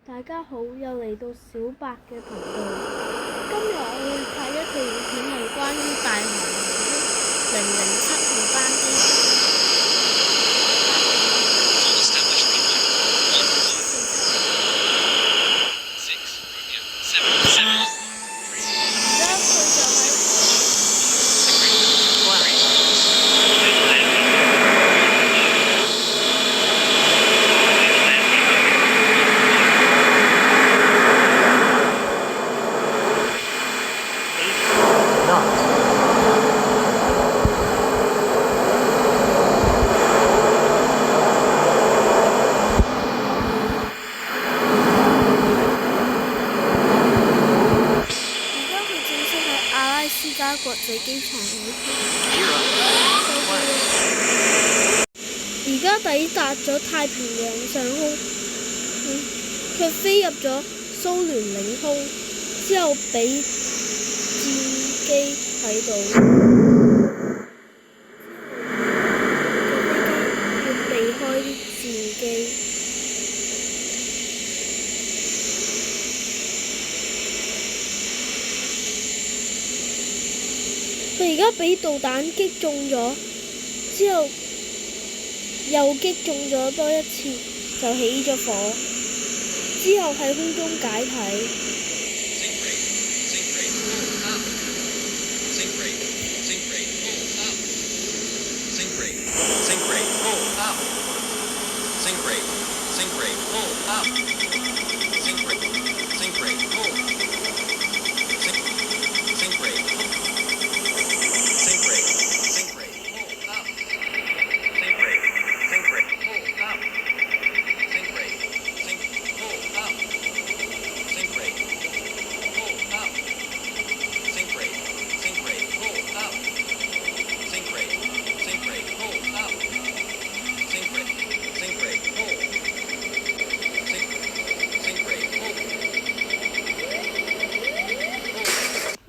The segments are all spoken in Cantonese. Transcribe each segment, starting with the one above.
大家好，又嚟到小白嘅頻道。今日我會拍一條影片，係關於大韓航空007號班機。阿拉斯加國際機場而家抵達咗太平洋上空，卻飛入咗蘇聯領空，之後俾戰機睇到，要避開啲戰機。佢而家俾導彈擊中咗，之後又擊中咗多一次，就起咗火，之後喺空中解體。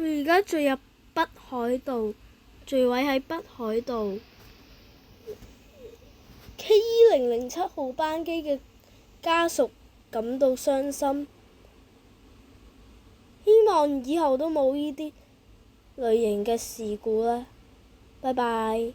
而家墜入北海道，墜毀喺北海道。KE007號班機嘅家屬感到傷心，希望以後都冇呢啲類型嘅事故啦。拜拜。